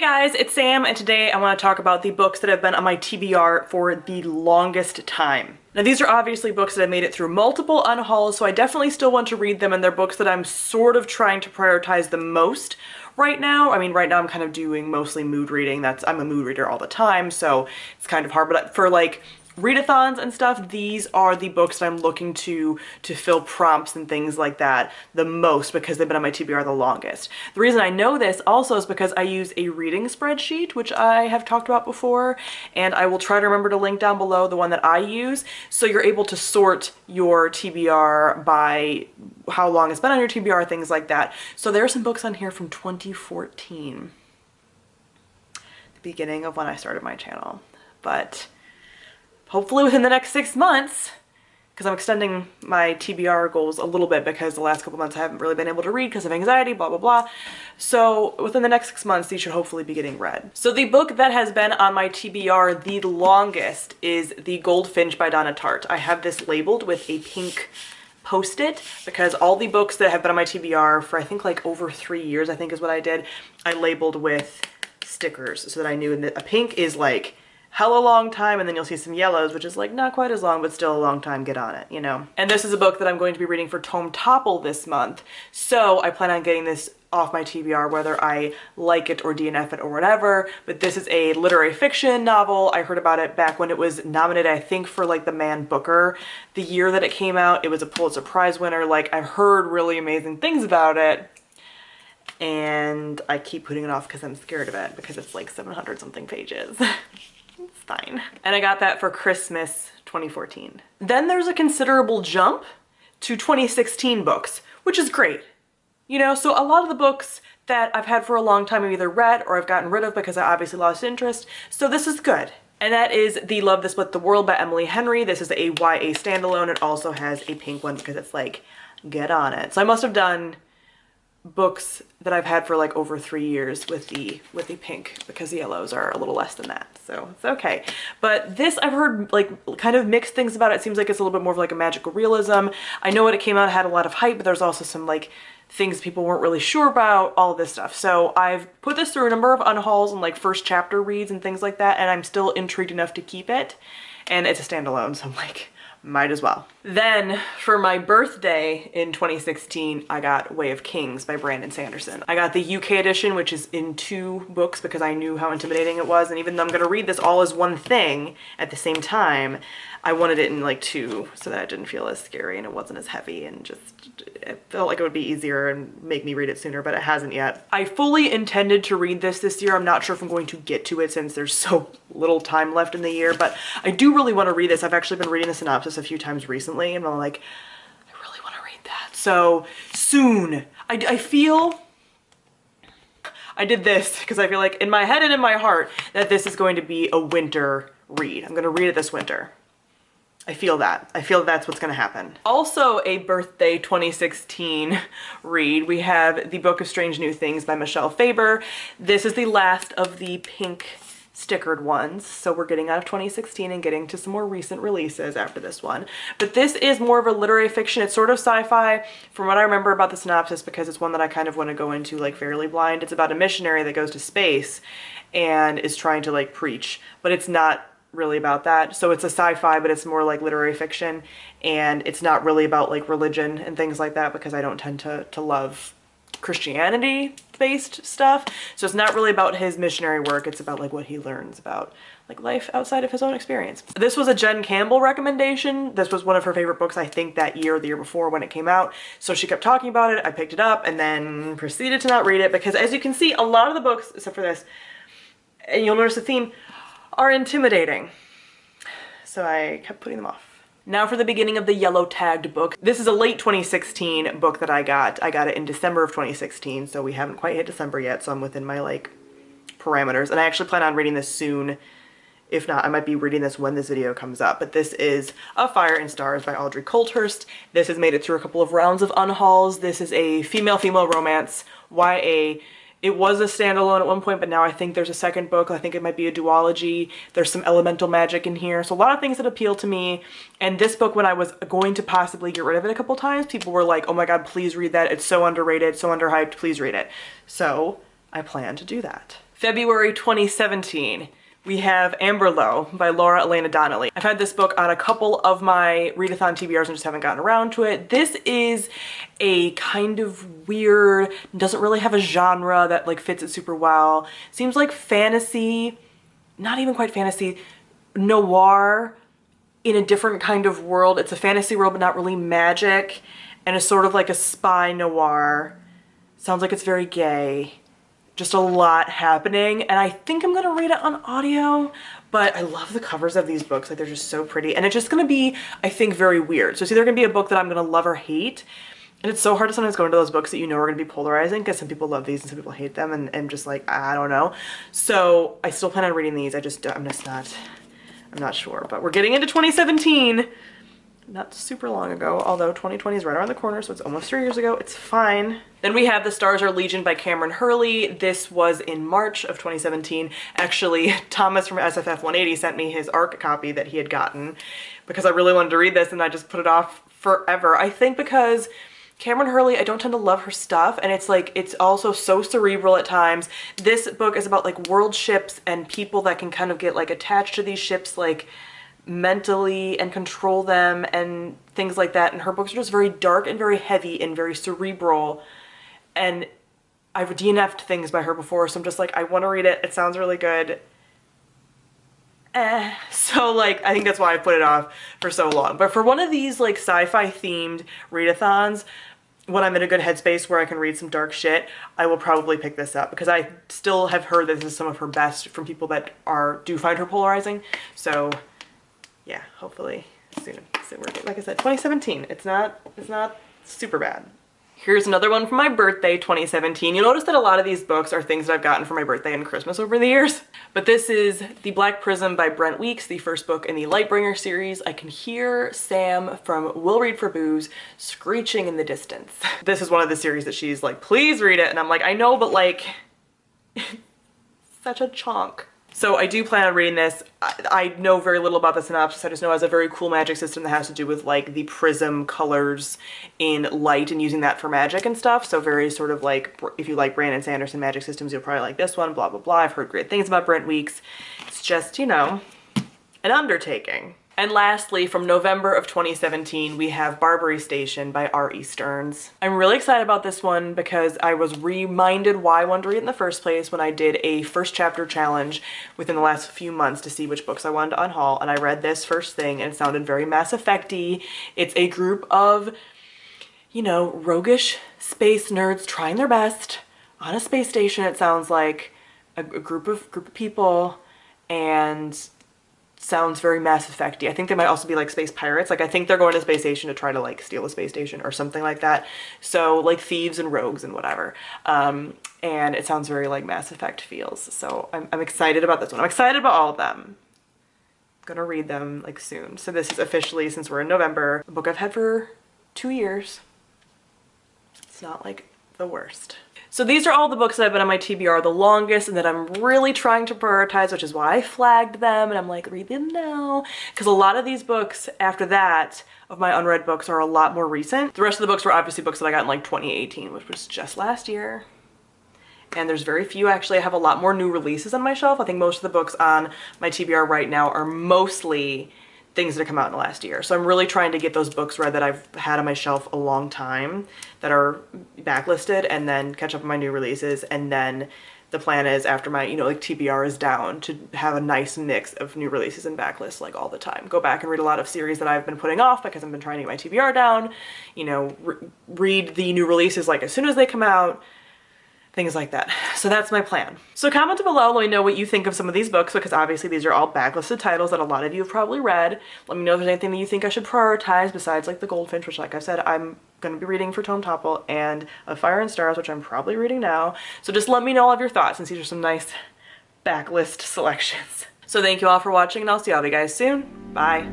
Guys, it's Sam, and today I want to talk about the books that have been on my TBR for the longest time. Now these are obviously books that have made it through multiple unhauls, so I definitely still want to read them, and they're books that I'm sort of trying to prioritize the most right now. I mean, right now I'm kind of doing mostly mood reading. I'm a mood reader all the time, so it's kind of hard, but for like readathons and stuff, these are the books that I'm looking to fill prompts and things like that the most because they've been on my TBR the longest. The reason I know this also is because I use a reading spreadsheet, which I have talked about before, and I will try to remember to link down below the one that I use, so you're able to sort your TBR by how long it's been on your TBR, things like that. So there are some books on here from 2014, the beginning of when I started my channel, but hopefully within the next 6 months, because I'm extending my TBR goals a little bit because the last couple months I haven't really been able to read because of anxiety, blah, blah, blah. So within the next 6 months, these should hopefully be getting read. So the book that has been on my TBR the longest is The Goldfinch by Donna Tartt. I have this labeled with a pink post-it because all the books that have been on my TBR for I think like over 3 years, I think is what I did, I labeled with stickers so that I knew. And a pink is like hella long time, and then you'll see some yellows, which is like not quite as long, but still a long time, get on it, you know? And this is a book that I'm going to be reading for Tome Topple this month, so I plan on getting this off my TBR whether I like it or DNF it or whatever, but this is a literary fiction novel. I heard about it back when it was nominated, I think, for like the Man Booker. The year that it came out, it was a Pulitzer Prize winner. Like, I've heard really amazing things about it, and I keep putting it off because I'm scared of it because it's like 700 something pages. It's fine. And I got that for Christmas 2014. Then there's a considerable jump to 2016 books, which is great. You know, so a lot of the books that I've had for a long time I've either read or I've gotten rid of because I obviously lost interest. So this is good. And that is The Love That Split the World by Emily Henry. This is a YA standalone. It also has a pink one because it's like, get on it. So I must have done books that I've had for like over 3 years with the pink because the yellows are a little less than that, so it's okay. But this, I've heard like kind of mixed things about it. It seems like it's a little bit more of like a magical realism. I know when it came out it had a lot of hype, but there's also some like things people weren't really sure about, all this stuff. So I've put this through a number of unhauls and like first chapter reads and things like that, and I'm still intrigued enough to keep it, and it's a standalone, so I'm like, might as well. Then for my birthday in 2016, I got Way of Kings by Brandon Sanderson. I got the UK edition, which is in 2 books because I knew how intimidating it was. And even though I'm gonna read this all as one thing at the same time, I wanted it in like 2 so that it didn't feel as scary and it wasn't as heavy, and just, it felt like it would be easier and make me read it sooner, but it hasn't yet. I fully intended to read this year. I'm not sure if I'm going to get to it since there's so little time left in the year, but I do really want to read this. I've actually been reading the synopsis a few times recently, and I'm like, I really want to read that. So soon. I feel, I did this because I feel like in my head and in my heart that this is going to be a winter read. I'm going to read it this winter. I feel that. I feel that's what's gonna happen. Also a birthday 2016 read, we have The Book of Strange New Things by Michelle Faber. This is the last of the pink stickered ones, so we're getting out of 2016 and getting to some more recent releases after this one. But this is more of a literary fiction. It's sort of sci-fi from what I remember about the synopsis, because it's one that I kind of want to go into like fairly blind. It's about a missionary that goes to space and is trying to like preach, but it's not really about that. So it's a sci-fi, but it's more like literary fiction, and it's not really about like religion and things like that because I don't tend to love Christianity based stuff. So it's not really about his missionary work. It's about like what he learns about like life outside of his own experience. This was a Jen Campbell recommendation. This was one of her favorite books, I think that year or the year before when it came out. So she kept talking about it. I picked it up and then proceeded to not read it because, as you can see, a lot of the books, except for this, and you'll notice the theme, are intimidating. So I kept putting them off. Now for the beginning of the yellow tagged book. This is a late 2016 book that I got. I got it in December of 2016, so we haven't quite hit December yet, so I'm within my like parameters. And I actually plan on reading this soon. If not, I might be reading this when this video comes up. But this is A Fire and Stars by Audrey Coulthurst. This has made it through a couple of rounds of unhauls. This is a female-female romance YA. It was a standalone at one point, but now I think there's a second book. I think it might be a duology. There's some elemental magic in here. So a lot of things that appeal to me. And this book, when I was going to possibly get rid of it a couple times, people were like, oh my God, please read that. It's so underrated, so underhyped, please read it. So I plan to do that. February 2017. We have Amberlough by Laura Elena Donnelly. I've had this book on a couple of my readathon TBRs and just haven't gotten around to it. This is a kind of weird, doesn't really have a genre that like fits it super well. Seems like fantasy, not even quite fantasy, noir in a different kind of world. It's a fantasy world but not really magic, and it's sort of like a spy noir. Sounds like it's very gay. Just a lot happening, and I think I'm gonna read it on audio, but I love the covers of these books. Like, they're just so pretty, and it's just gonna be, I think, very weird. So it's either gonna be a book that I'm gonna love or hate, and it's so hard to sometimes go into those books that you know are gonna be polarizing, because some people love these and some people hate them, and just like, I don't know. So I still plan on reading these. I'm not sure, but we're getting into 2017. Not super long ago, although 2020 is right around the corner, so it's almost 3 years ago. It's fine. Then we have The Stars Are Legion by Cameron Hurley. This was in March of 2017. Actually, Thomas from SFF 180 sent me his ARC copy that he had gotten because I really wanted to read this, and I just put it off forever. I think because Cameron Hurley, I don't tend to love her stuff, and it's like, it's also so cerebral at times. This book is about like world ships and people that can kind of get like attached to these ships like mentally and control them and things like that, and her books are just very dark and very heavy and very cerebral, and I've DNF'd things by her before, so I'm just like, I want to read it. It sounds really good. So like, I think that's why I put it off for so long. But for one of these like sci-fi themed readathons, when I'm in a good headspace where I can read some dark shit, I will probably pick this up, because I still have heard that this is some of her best from people that do find her polarizing. So yeah, hopefully soon. So like I said, 2017. It's not super bad. Here's another one from my birthday, 2017. You'll notice that a lot of these books are things that I've gotten for my birthday and Christmas over the years. But this is The Black Prism by Brent Weeks, the first book in the Lightbringer series. I can hear Sam from Will Read for Booze screeching in the distance. This is one of the series that she's like, please read it. And I'm like, I know, but like, such a chonk. So I do plan on reading this. I know very little about the synopsis. I just know it has a very cool magic system that has to do with like the prism colors in light and using that for magic and stuff. So very sort of like, if you like Brandon Sanderson magic systems, you'll probably like this one, blah, blah, blah. I've heard great things about Brent Weeks. It's just, you know, an undertaking. And lastly, from November of 2017, we have Barbary Station by R.E. Stearns. I'm really excited about this one because I was reminded why I wanted to read it in the first place when I did a first chapter challenge within the last few months to see which books I wanted to unhaul, and I read this first thing and it sounded very Mass Effect-y. It's a group of, you know, roguish space nerds trying their best on a space station. It sounds like a group of people, and sounds very Mass Effect-y. I think they might also be like space pirates. Like, I think they're going to space station to try to like steal a space station or something like that. So like thieves and rogues and whatever. And it sounds very like Mass Effect feels. So I'm excited about this one. I'm excited about all of them. I'm gonna read them like soon. So this is officially, since we're in November, a book I've had for 2 years. It's not like the worst. So these are all the books that have been on my TBR the longest and that I'm really trying to prioritize, which is why I flagged them, and I'm like, read them now. Because a lot of these books after that of my unread books are a lot more recent. The rest of the books were obviously books that I got in like 2018, which was just last year. And there's very few, actually. I have a lot more new releases on my shelf. I think most of the books on my TBR right now are mostly things that have come out in the last year. So I'm really trying to get those books read that I've had on my shelf a long time that are backlisted, and then catch up on my new releases. And then the plan is, after my, you know, like TBR is down, to have a nice mix of new releases and backlists like all the time. Go back and read a lot of series that I've been putting off because I've been trying to get my TBR down, you know, read the new releases like as soon as they come out, things like that. So that's my plan. So comment below, let me know what you think of some of these books, because obviously these are all backlisted titles that a lot of you have probably read. Let me know if there's anything that you think I should prioritize besides like the Goldfinch, which like I said, I'm going to be reading for Tome Topple, and Of Fire and Stars, which I'm probably reading now. So just let me know all of your thoughts, since these are some nice backlist selections. So thank you all for watching, and I'll see all of you guys soon. Bye.